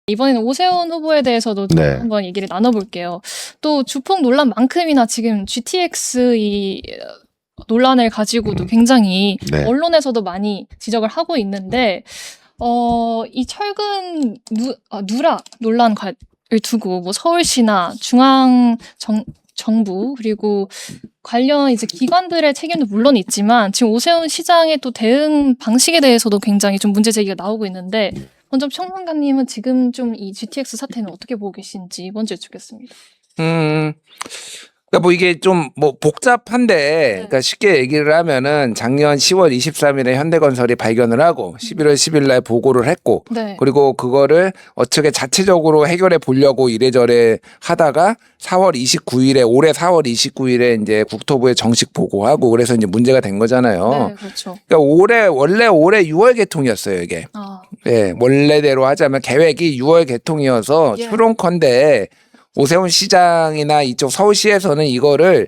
이번에는 오세훈 후보에 대해서도 좀 한번 얘기를 나눠볼게요. 또 주폭 논란만큼이나 지금 GTX 이 논란을 가지고도 굉장히 언론에서도 많이 지적을 하고 있는데 이 철근 누락 논란을 두고 뭐 서울시나 정부 그리고 관련 이제 기관들의 책임도 물론 있지만 지금 오세훈 시장의 또 대응 방식에 대해서도 굉장히 좀 문제 제기가 나오고 있는데 먼저 평론가님은 지금 좀 이 GTX 사태는 어떻게 보고 계신지 먼저 여쭙겠습니다. 그러니까 뭐 이게 좀 뭐 복잡한데, 그러니까 쉽게 얘기를 하면은 작년 10월 23일에 현대건설이 발견을 하고 11월 10일 날 보고를 했고, 그리고 그거를 어떻게 자체적으로 해결해 보려고 이래저래 하다가 4월 29일에 올해 4월 29일에 이제 국토부에 정식 보고하고 그래서 이제 문제가 된 거잖아요. 네, 그렇죠. 그러니까 원래 올해 6월 개통이었어요, 이게. 네, 원래대로 하자면 계획이 6월 개통이어서 추론컨대 오세훈 시장이나 이쪽 서울시에서는 이거를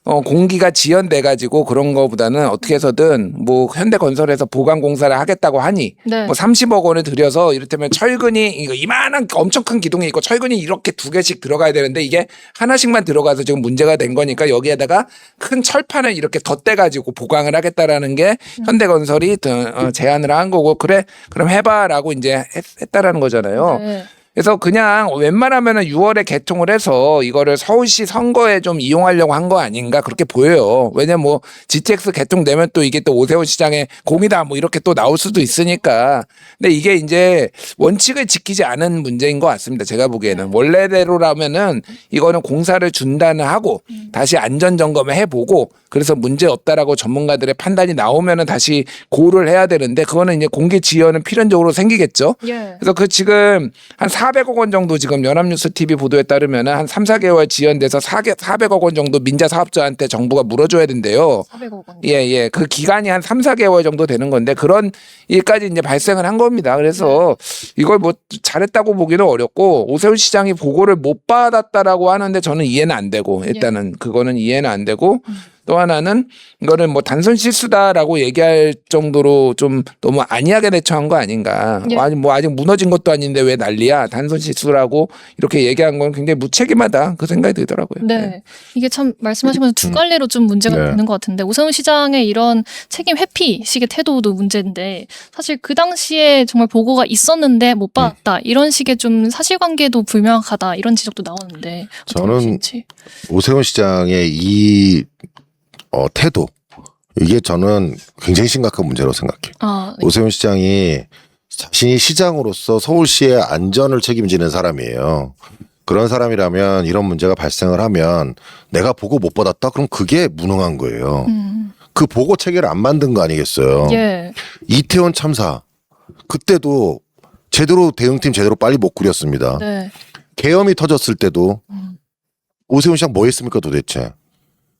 공기가 지연돼 가지고 그런 거보다는 어떻게 해서든 뭐 현대건설에서 보강 공사를 하겠다고 하니 뭐 30억 원을 들여서 이를테면 철근이 이거 이만한 엄청 큰 기둥이 있고 철근이 이렇게 2개씩 들어가야 되는데 이게 하나씩만 들어가서 지금 문제가 된 거니까 여기에다가 큰 철판을 이렇게 덧대 가지고 보강을 하겠다라는 게 현대건설이 제안을 한 거고, 그래 그럼 해봐라고 이제 했다라는 거잖아요. 그래서 그냥 웬만하면은 6월에 개통을 해서 이거를 서울시 선거에 좀 이용하려고 한 거 아닌가 그렇게 보여요. 왜냐면 뭐 GTX 개통되면 또 이게 또 오세훈 시장의 공이다 뭐 이렇게 또 나올 수도 있으니까. 근데 이게 이제 원칙을 지키지 않은 문제인 것 같습니다. 제가 보기에는 원래대로라면은 이거는 공사를 중단을 하고 다시 안전 점검을 해보고 그래서 문제 없다라고 전문가들의 판단이 나오면은 다시 고를 해야 되는데 그거는 이제 공기 지연은 필연적으로 생기겠죠. 그래서 그 지금 한 400억 원 정도 지금 연합뉴스 TV 보도에 따르면 한 3, 4개월 지연돼서 400억 원 정도 민자 사업자한테 정부가 물어줘야 된대요. 400억 원. 예. 그 기간이 한 3, 4개월 정도 되는 건데 그런 일까지 이제 발생을 한 겁니다. 그래서 이걸 뭐 잘했다고 보기는 어렵고 오세훈 시장이 보고를 못 받았다라고 하는데 저는 이해는 안 되고 일단은 그거는 이해는 안 되고 또 하나는 이거는 뭐 단순 실수다라고 얘기할 정도로 좀 너무 안이하게 대처한 거 아닌가. 아직 무너진 것도 아닌데 왜 난리야. 단순 실수라고 이렇게 얘기한 건 굉장히 무책임하다. 그 생각이 들더라고요. 이게 참 말씀하시면서 두 갈래로 좀 문제가 되는 것 같은데 오세훈 시장의 이런 책임 회피식의 태도도 문제인데 사실 그 당시에 정말 보고가 있었는데 못 받았다. 이런 식의 좀 사실관계도 불명확하다. 이런 지적도 나오는데 저는 보시는지. 오세훈 시장의 이 태도, 이게 저는 굉장히 심각한 문제라고 생각해요. 오세훈 시장이 자신이 시장으로서 서울시의 안전을 책임지는 사람이에요. 그런 사람이라면 이런 문제가 발생을 하면 내가 보고 못 받았다? 그럼 그게 무능한 거예요. 그 보고 체계를 안 만든 거 아니겠어요. 이태원 참사 그때도 제대로 대응팀 제대로 빨리 못 꾸렸습니다. 계엄이 터졌을 때도 오세훈 시장 뭐 했습니까 도대체.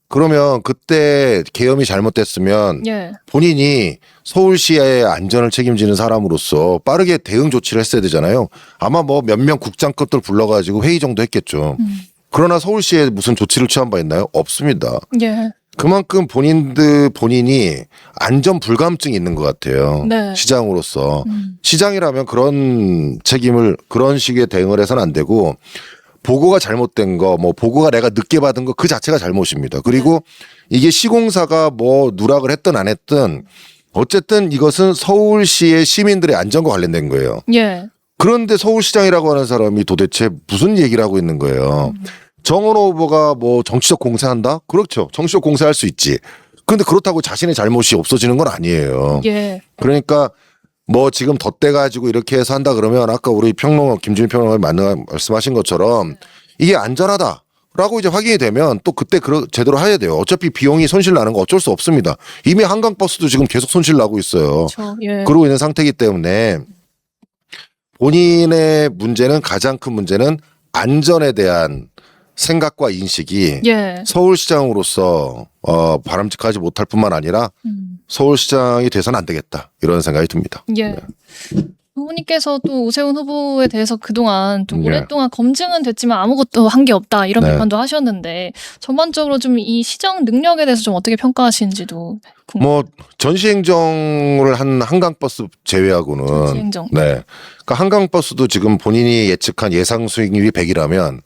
그러면 그때 계엄이 잘못됐으면 본인이 서울시의 안전을 책임지는 사람으로서 빠르게 대응 조치를 했어야 되잖아요. 아마 뭐 몇 명 국장급들 불러가지고 회의 정도 했겠죠. 그러나 서울시에 무슨 조치를 취한 바 있나요? 없습니다. 그만큼 본인이 안전 불감증이 있는 것 같아요. 시장으로서. 시장이라면 그런 책임을 그런 식의 대응을 해서는 안 되고 보고가 잘못된 거, 뭐 보고가 내가 늦게 받은 거 그 자체가 잘못입니다. 그리고 이게 시공사가 뭐 누락을 했든 안 했든 어쨌든 이것은 서울시의 시민들의 안전과 관련된 거예요. 그런데 서울시장이라고 하는 사람이 도대체 무슨 얘기를 하고 있는 거예요. 정원호 후보가 뭐 정치적 공세한다? 그렇죠. 정치적 공세할 수 있지. 그런데 그렇다고 자신의 잘못이 없어지는 건 아니에요. 그러니까 뭐 지금 덧대가지고 이렇게 해서 한다 그러면 아까 우리 김준일 평론가 말씀하신 것처럼 이게 안전하다라고 이제 확인이 되면 또 그때 제대로 해야 돼요. 어차피 비용이 손실 나는 거 어쩔 수 없습니다. 이미 한강버스도 지금 계속 손실 나고 있어요. 그러고 있는 상태이기 때문에 본인의 문제는 가장 큰 문제는 안전에 대한 생각과 인식이 서울시장으로서 바람직하지 못할 뿐만 아니라 서울시장이 돼서는 안 되겠다 이런 생각이 듭니다. 후보님께서 또 오세훈 후보에 대해서 그동안 또 네. 오랫동안 검증은 됐지만 아무것도 한 게 없다 이런 네. 비판도 하셨는데 전반적으로 좀 이 시정 능력에 대해서 좀 어떻게 평가하시는지도 궁금해요. 뭐 전시행정을 한 한강버스 제외하고는 전시행정. 네. 그러니까 한강버스도 지금 본인이 예측한 예상 수익률이 100이라면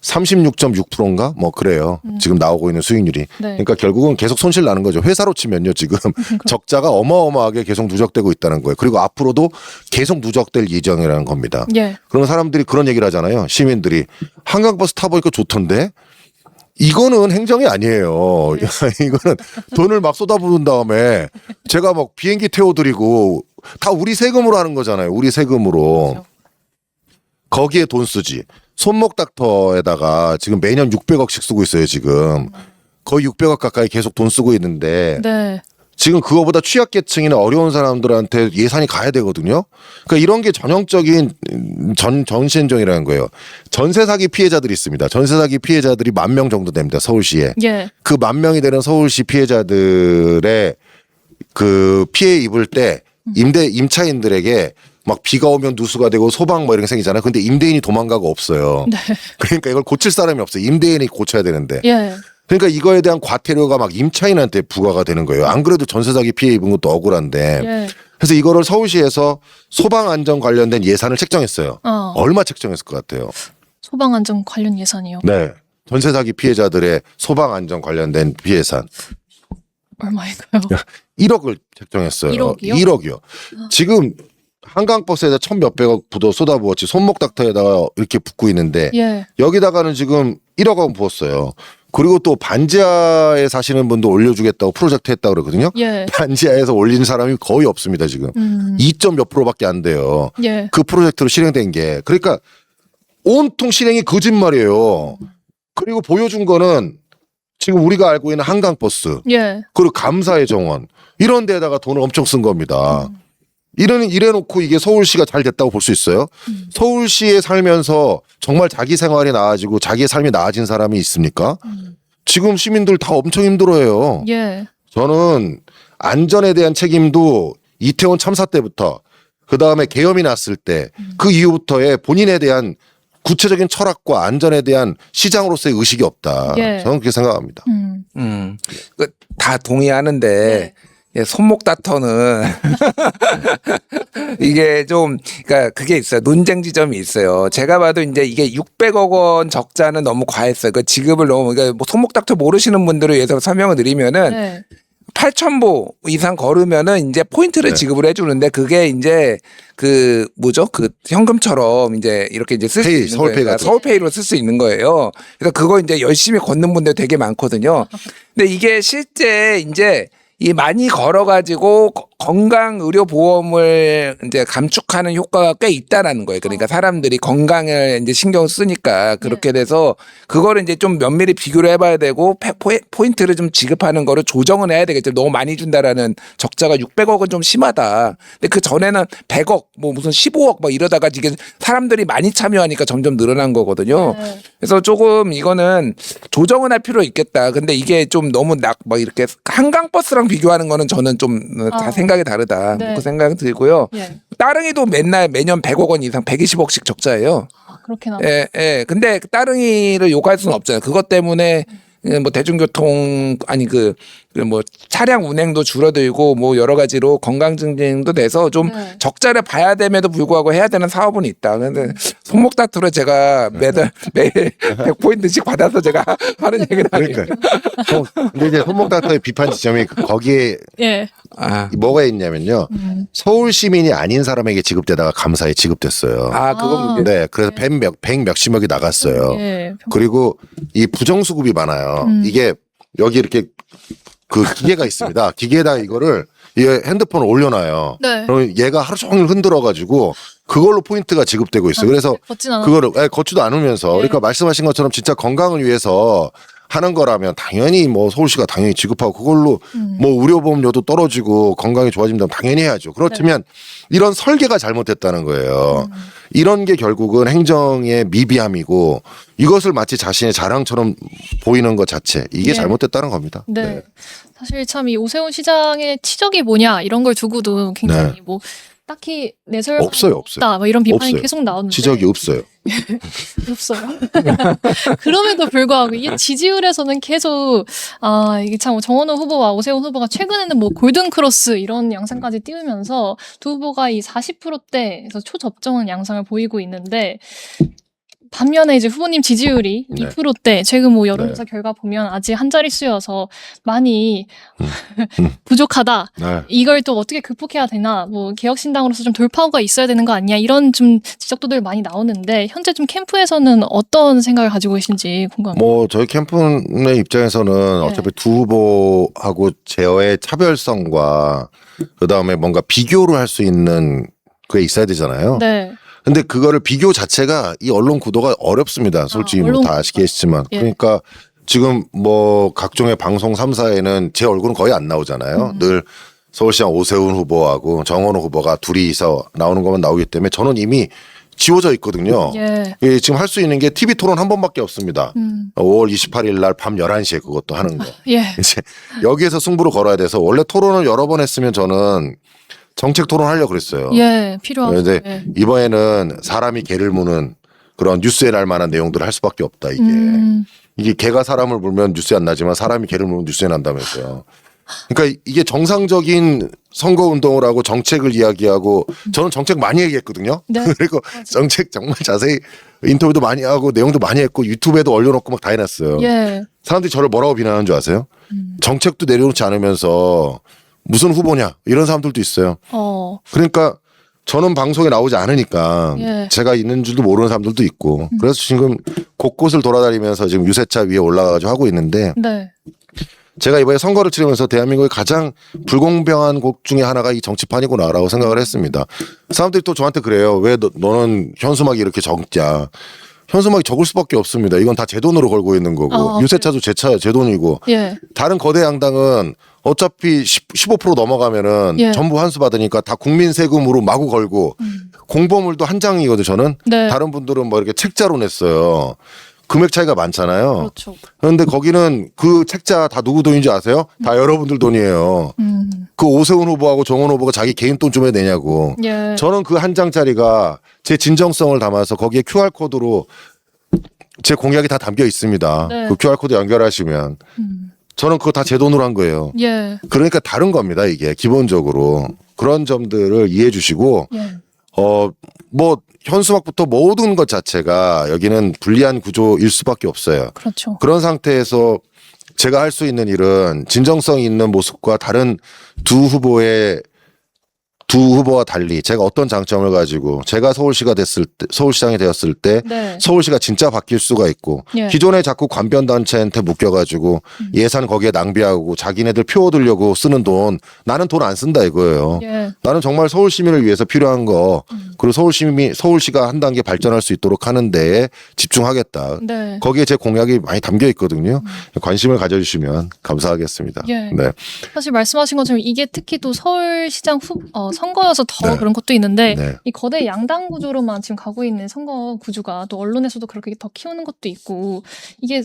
36.6%인가? 뭐 그래요. 지금 나오고 있는 수익률이. 네. 그러니까 결국은 계속 손실 나는 거죠. 회사로 치면요. 지금 적자가 어마어마하게 계속 누적되고 있다는 거예요. 그리고 앞으로도 계속 누적될 예정이라는 겁니다. 예. 그러면 사람들이 그런 얘기를 하잖아요. 시민들이 한강버스 타보니까 좋던데 이거는 행정이 아니에요. 이거는 돈을 막 쏟아부은 다음에 제가 막 비행기 태워드리고 다 우리 세금으로 하는 거잖아요. 우리 세금으로. 그렇죠. 거기에 돈 쓰지. 손목닥터에다가 지금 매년 600억씩 쓰고 있어요. 지금 거의 600억 가까이 계속 돈 쓰고 있는데 네. 지금 그거보다 취약계층이나 어려운 사람들한테 예산이 가야 되거든요. 그러니까 이런 게 전형적인 전시행정이라는 거예요. 전세 사기 피해자들이 있습니다. 전세 사기 피해자들이 10,000명 정도 됩니다. 서울시에. 예. 그 10,000명이 되는 서울시 피해자들의 그 피해 입을 때 임차인들에게 막 비가 오면 누수가 되고 소방 뭐 이런 게 생기잖아요. 근데 임대인이 도망가고 없어요. 네. 그러니까 이걸 고칠 사람이 없어요. 임대인이 고쳐야 되는데. 예. 그러니까 이거에 대한 과태료가 막 임차인한테 부과가 되는 거예요. 안 그래도 전세 사기 피해 입은 것도 억울한데. 예. 그래서 이거를 서울시에서 소방 안전 관련된 예산을 책정했어요. 얼마 책정했을 것 같아요? 소방 안전 관련 예산이요. 네. 전세 사기 피해자들의 소방 안전 관련된 피해산. 얼마일까요? 1억을 책정했어요. 1억이요? 1억이요. 지금 한강버스에다 1,몇백억 부도 쏟아부었지 손목닥터에다가 이렇게 붓고 있는데 예. 여기다가는 지금 1억 원 부었어요. 그리고 또 반지하에 사시는 분도 올려주겠다고 프로젝트 했다고 그러거든요. 예. 반지하에서 올린 사람이 거의 없습니다. 지금 2점 몇 프로밖에 안 돼요. 예. 그 프로젝트로 실행된 게. 그러니까 온통 실행이 거짓말이에요. 그리고 보여준 거는 지금 우리가 알고 있는 한강버스 예. 그리고 감사의 정원 이런 데다가 돈을 엄청 쓴 겁니다. 이래놓고 이게 서울시가 잘 됐다고 볼 수 있어요? 서울시에 살면서 정말 자기 생활이 나아지고 자기의 삶이 나아진 사람이 있습니까? 지금 시민들 다 엄청 힘들어해요. 예. 저는 안전에 대한 책임도 이태원 참사 때부터 그 다음에 계엄이 났을 때 그 이후부터의 본인에 대한 구체적인 철학과 안전에 대한 시장으로서의 의식이 없다. 예. 저는 그렇게 생각합니다. 다 동의하는데 예, 손목닥터는 이게 좀 그러니까 그게 있어요. 논쟁 지점이 있어요. 제가 봐도 이제 이게 600억 원 적자는 너무 과했어요. 그 지급을 너무 그러니까 뭐 손목닥터 모르시는 분들을 위해서 설명을 드리면은 네. 8,000보 이상 걸으면은 이제 포인트를 네. 지급을 해주는데 그게 이제 그 뭐죠? 그 현금처럼 이제 이렇게 이제 쓸 수 페이, 있는 서울페이 거예요. 같은 서울페이로 쓸 수 있는 거예요. 그래서 그거 이제 열심히 걷는 분들 되게 많거든요. 근데 이게 실제 이제 이 많이 걸어가지고 건강 의료 보험을 이제 감축하는 효과가 꽤 있다라는 거예요. 그러니까 사람들이 건강을 이제 신경 쓰니까 그렇게 돼서 그거를 이제 좀 면밀히 비교를 해봐야 되고 포인트를 좀 지급하는 거를 조정은 해야 되겠죠. 너무 많이 준다라는 적자가 600억은 좀 심하다. 근데 그 전에는 100억 뭐 무슨 15억 막 이러다가 이게 사람들이 많이 참여하니까 점점 늘어난 거거든요. 네. 그래서 조금 이거는 조정은 할 필요 있겠다. 근데 이게 좀 너무 막 이렇게 한강버스랑 비교하는 거는 저는 좀 다 생각이 다르다. 네. 그 생각이 들고요. 예. 따릉이도 매년 100억 원 이상 120억씩 적자예요. 그렇게 나. 예, 예. 근데 따릉이를 욕할 수는 없잖아요. 그것 때문에 뭐 대중교통 아니 그 뭐 차량 운행도 줄어들고 뭐 여러 가지로 건강 증진도 돼서 좀 네. 적자를 봐야 됨에도 불구하고 해야 되는 사업은 있다. 근데 손목닥터를 제가 매일 100포인트씩 받아서 제가 하는 얘기는 아니에요. 그러니까. 근데 이제 손목닥터의 비판 지점이 거기에 예. 뭐가 있냐면요. 서울 시민이 아닌 사람에게 지급되다가 감사에 지급됐어요. 그건 문제. 네, 그래서 100 몇십억이 나갔어요. 예. 그리고 이 부정수급이 많아요. 이게 여기 이렇게 그 기계가 있습니다. 기계에다 이거를 이 핸드폰을 올려놔요. 네. 그럼 얘가 하루 종일 흔들어가지고 그걸로 포인트가 지급되고 있어요. 그래서 걷진 않아. 그거를 걷지도 않으면서 그러니까 말씀하신 것처럼 진짜 건강을 위해서 하는 거라면 당연히 뭐 서울시가 당연히 지급하고 그걸로 뭐 의료보험료도 떨어지고 건강이 좋아진다면 당연히 해야죠. 그렇지만 이런 설계가 잘못됐다는 거예요. 이런 게 결국은 행정의 미비함이고 이것을 마치 자신의 자랑처럼 보이는 것 자체 이게 예. 잘못됐다는 겁니다. 네. 사실 참 이 오세훈 시장의 치적이 뭐냐 이런 걸 두고도 굉장히 뭐 딱히 내세울 없어요. 없다. 뭐 이런 비판이 없어요. 계속 나오는데 지적이 없어요. 없어요. 그럼에도 불구하고 이 지지율에서는 계속 이게 참 정원호 후보와 오세훈 후보가 최근에는 뭐 골든 크로스 이런 양상까지 띄우면서 두 후보가 이 40%대에서 초접정한 양상을 보이고 있는데 반면에 이제 후보님 지지율이 네. 2%대 최근 뭐 여론조사 결과 보면 아직 한 자릿수여서 많이 부족하다. 네. 이걸 또 어떻게 극복해야 되나? 뭐 개혁신당으로서 좀 돌파구가 있어야 되는 거 아니야? 이런 좀 지적도들 많이 나오는데 현재 좀 캠프에서는 어떤 생각을 가지고 계신지 궁금합니다. 뭐 저희 캠프의 입장에서는 어차피 두 후보하고 제어의 차별성과 그다음에 뭔가 비교를 할 수 있는 그게 있어야 되잖아요. 네. 근데 그거를 비교 자체가 이 언론 구도가 어렵습니다. 솔직히 뭐 다 아시겠지만. 그러니까 지금 뭐 각종의 방송 3사에는 제 얼굴은 거의 안 나오잖아요. 늘 서울시장 오세훈 후보하고 정원호 후보가 둘이서 나오는 것만 나오기 때문에 저는 이미 지워져 있거든요. 예, 지금 할 수 있는 게 TV 토론 한 번밖에 없습니다. 5월 28일 날 밤 11시에 그것도 하는 거. 이제 여기에서 승부를 걸어야 돼서 원래 토론을 여러 번 했으면 저는 정책 토론하려고 그랬어요. 필요하죠. 그런데 이번에는 사람이 개를 무는 그런 뉴스에 날 만한 내용들을 할 수밖에 없다. 이게 개가 사람을 물면 뉴스에 안 나지만 사람이 개를 물면 뉴스에 난다면서요. 그러니까 이게 정상적인 선거 운동을 하고 정책을 이야기하고 저는 정책 많이 얘기했거든요. 그리고 정책 정말 자세히 인터뷰도 많이 하고 내용도 많이 했고 유튜브에도 올려놓고 막 다 해놨어요. 사람들이 저를 뭐라고 비난하는 줄 아세요? 정책도 내려놓지 않으면서 무슨 후보냐 이런 사람들도 있어요. 그러니까 저는 방송에 나오지 않으니까 제가 있는 줄도 모르는 사람들도 있고 그래서 지금 곳곳을 돌아다니면서 지금 유세차 위에 올라가가지고 하고 있는데 제가 이번에 선거를 치르면서 대한민국의 가장 불공평한 곳 중에 하나가 이 정치판이구나라고 생각을 했습니다. 사람들이 또 저한테 그래요. 왜 너는 현수막이 이렇게 적냐. 현수막이 적을 수밖에 없습니다. 이건 다 제 돈으로 걸고 있는 거고 유세차도 제 돈이고 다른 거대 양당은 어차피 15% 넘어가면은 전부 환수 받으니까 다 국민 세금으로 마구 걸고 공보물도 한 장이거든요. 저는 다른 분들은 뭐 이렇게 책자로 냈어요. 금액 차이가 많잖아요. 그렇죠. 그런데 거기는 그 책자 다 누구 돈인지 아세요? 다 여러분들 돈이에요. 그 오세훈 후보하고 정원 후보가 자기 개인 돈 좀 내냐고. 저는 그 한 장짜리가 제 진정성을 담아서 거기에 QR코드로 제 공약이 다 담겨 있습니다. 그 QR코드 연결하시면. 저는 그거 다 제 돈으로 한 거예요. 그러니까 다른 겁니다. 이게 기본적으로. 그런 점들을 이해해 주시고 뭐 현수막부터 모든 것 자체가 여기는 불리한 구조일 수밖에 없어요. 그렇죠. 그런 상태에서 제가 할 수 있는 일은 진정성 있는 모습과 다른 두 후보와 달리 제가 어떤 장점을 가지고 제가 서울시장이 되었을 때 서울시가 진짜 바뀔 수가 있고 기존에 자꾸 관변단체한테 묶여가지고 예산 거기에 낭비하고 자기네들 표 얻으려고 쓰는 돈 나는 돈 안 쓴다 이거예요. 나는 정말 서울 시민을 위해서 필요한 거 그리고 서울시가 한 단계 발전할 수 있도록 하는 데에 집중하겠다. 거기에 제 공약이 많이 담겨 있거든요. 관심을 가져주시면 감사하겠습니다. 사실 말씀하신 것처럼 이게 특히 또 서울시장 선거여서 더 그런 것도 있는데 이 거대 양당 구조로만 지금 가고 있는 선거 구조가 또 언론에서도 그렇게 더 키우는 것도 있고 이게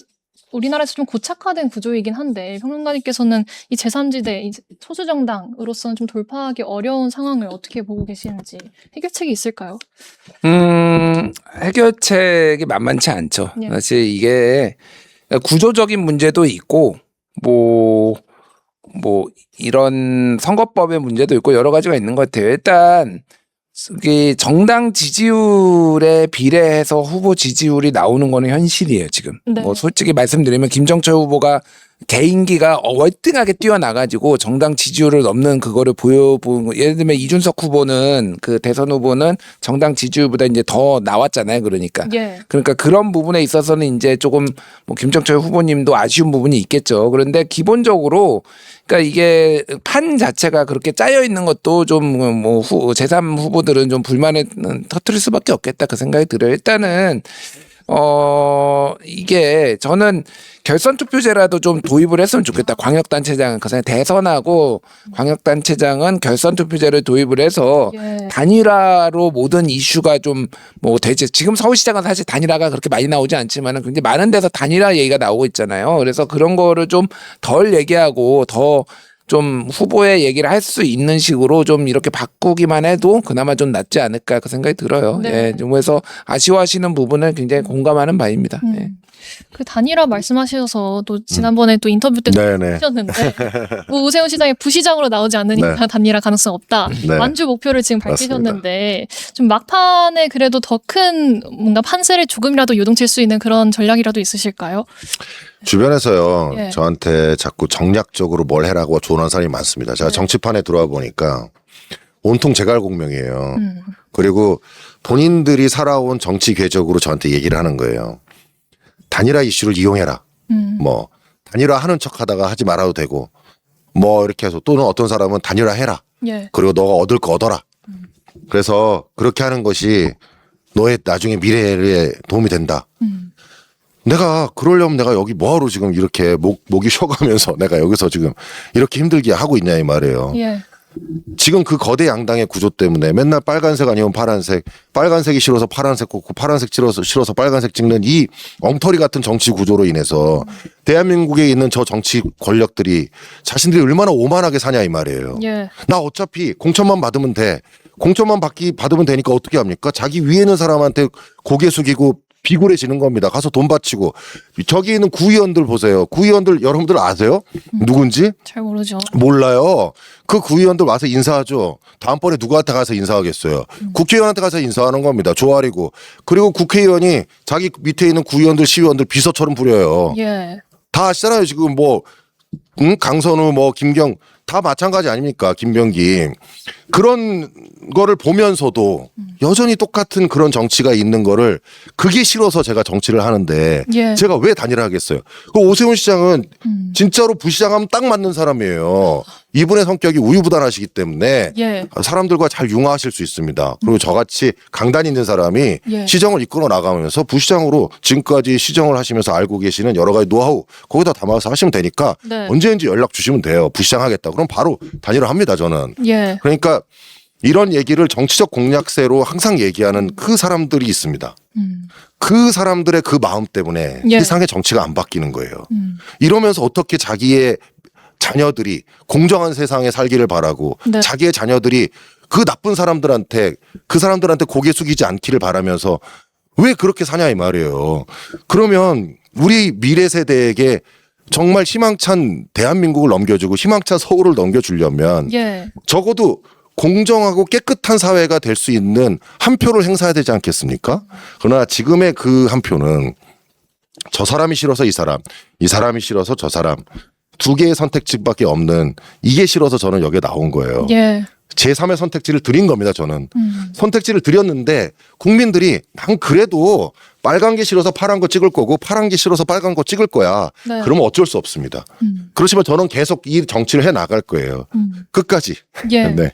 우리나라에서 좀 고착화된 구조이긴 한데 평론가님께서는 이 제3지대 이 소수정당으로서는 좀 돌파하기 어려운 상황을 어떻게 보고 계시는지 해결책이 있을까요? 해결책이 만만치 않죠. 사실 이게 구조적인 문제도 있고 뭐 이런 선거법의 문제도 있고 여러 가지가 있는 것 같아요. 일단 이 정당 지지율에 비례해서 후보 지지율이 나오는 거는 현실이에요, 지금. 뭐 솔직히 말씀드리면 김정철 후보가 개인기가 월등하게 뛰어나가지고 정당 지지율을 넘는 그거를 보여본 거. 예를 들면 이준석 후보는 그 대선 후보는 정당 지지율보다 이제 더 나왔잖아요. 그러니까. 그러니까 그런 부분에 있어서는 이제 조금 뭐 김정철 후보님도 아쉬운 부분이 있겠죠. 그런데 기본적으로 그러니까 이게 판 자체가 그렇게 짜여 있는 것도 좀 뭐 제3 후보들은 좀 불만을 터뜨릴 수밖에 없겠다 그 생각이 들어요. 일단은 이게 저는 결선 투표제라도 좀 도입을 했으면 좋겠다. 광역단체장은 그 대선하고 광역단체장은 결선 투표제를 도입을 해서 단일화로 모든 이슈가 좀 뭐 되지. 지금 서울시장은 사실 단일화가 그렇게 많이 나오지 않지만은 굉장히 많은 데서 단일화 얘기가 나오고 있잖아요. 그래서 그런 거를 좀 덜 얘기하고 더 좀 후보의 얘기를 할 수 있는 식으로 좀 이렇게 바꾸기만 해도 그나마 좀 낫지 않을까 그 생각이 들어요. 네. 예, 좀 그래서 아쉬워하시는 부분은 굉장히 공감하는 바입니다. 예. 그 단일화 말씀하셔서 또 지난번에 또 인터뷰 때도 하셨는데 뭐 오세훈 시장이 부시장으로 나오지 않으니까 단일화 가능성 없다. 완주 목표를 지금 밝히셨는데 맞습니다. 좀 막판에 그래도 더 큰 뭔가 판세를 조금이라도 요동칠 수 있는 그런 전략이라도 있으실까요? 주변에서요 저한테 자꾸 정략적으로 뭘 해라고 조언하는 사람이 많습니다. 제가 정치판에 들어와 보니까 온통 제갈공명이에요. 그리고 본인들이 살아온 정치 궤적으로 저한테 얘기를 하는 거예요. 단일화 이슈를 이용해라. 뭐 단일화 하는 척하다가 하지 말아도 되고 뭐 이렇게 해서 또는 어떤 사람은 단일화 해라. 그리고 너가 얻을 거 얻어라. 그래서 그렇게 하는 것이 너의 나중에 미래에 도움이 된다. 내가 그러려면 내가 여기 뭐하러 지금 이렇게 목이 쉬어가면서 내가 여기서 지금 이렇게 힘들게 하고 있냐 이 말이에요. 지금 그 거대 양당의 구조 때문에 맨날 빨간색 아니면 파란색, 빨간색이 싫어서 파란색 꽂고 파란색 싫어서 빨간색 찍는 이 엉터리 같은 정치 구조로 인해서 대한민국에 있는 저 정치 권력들이 자신들이 얼마나 오만하게 사냐 이 말이에요. 나 어차피 공천만 받으면 돼. 공천만 받으면 되니까 어떻게 합니까? 자기 위에 있는 사람한테 고개 숙이고 비굴해지는 겁니다. 가서 돈 바치고. 저기 있는 구의원들 보세요. 구의원들 여러분들 아세요? 누군지? 잘 모르죠. 몰라요. 그 구의원들 와서 인사하죠. 다음번에 누구한테 가서 인사하겠어요. 국회의원한테 가서 인사하는 겁니다. 조아리고. 그리고 국회의원이 자기 밑에 있는 구의원들 시의원들 비서처럼 부려요. 다 아시잖아요. 지금 뭐 강선우 뭐 김경 다 마찬가지 아닙니까? 김병기. 그런 거를 보면서도 여전히 똑같은 그런 정치가 있는 거를 그게 싫어서 제가 정치를 하는데 제가 왜 단일화 하겠어요? 그 오세훈 시장은 진짜로 부시장하면 딱 맞는 사람이에요. 이분의 성격이 우유부단하시기 때문에 사람들과 잘 융화하실 수 있습니다. 그리고 저같이 강단 있는 사람이 시정을 이끌어 나가면서 부시장으로 지금까지 시정을 하시면서 알고 계시는 여러 가지 노하우 거기다 담아서 하시면 되니까 언제든지 연락 주시면 돼요. 부시장 하겠다. 그럼 바로 단일화 합니다. 저는. 그러니까 이런 얘기를 정치적 공략세로 항상 얘기하는 그 사람들이 있습니다. 그 사람들의 그 마음 때문에 세상의 정치가 안 바뀌는 거예요. 이러면서 어떻게 자기의 자녀들이 공정한 세상에 살기를 바라고 자기의 자녀들이 그 나쁜 사람들한테 고개 숙이지 않기를 바라면서 왜 그렇게 사냐 이 말이에요. 그러면 우리 미래 세대에게 정말 희망찬 대한민국을 넘겨주고 희망찬 서울을 넘겨주려면 적어도 공정하고 깨끗한 사회가 될 수 있는 한 표를 행사해야 되지 않겠습니까? 그러나 지금의 그 한 표는 저 사람이 싫어서 이 사람이 싫어서 저 사람 두 개의 선택지밖에 없는 이게 싫어서 저는 여기에 나온 거예요. 제3의 선택지를 드린 겁니다. 저는. 선택지를 드렸는데 국민들이 난 그래도 빨간 게 싫어서 파란 거 찍을 거고 파란 게 싫어서 빨간 거 찍을 거야. 그러면 어쩔 수 없습니다. 그렇지만 저는 계속 이 정치를 해 나갈 거예요. 끝까지. 네.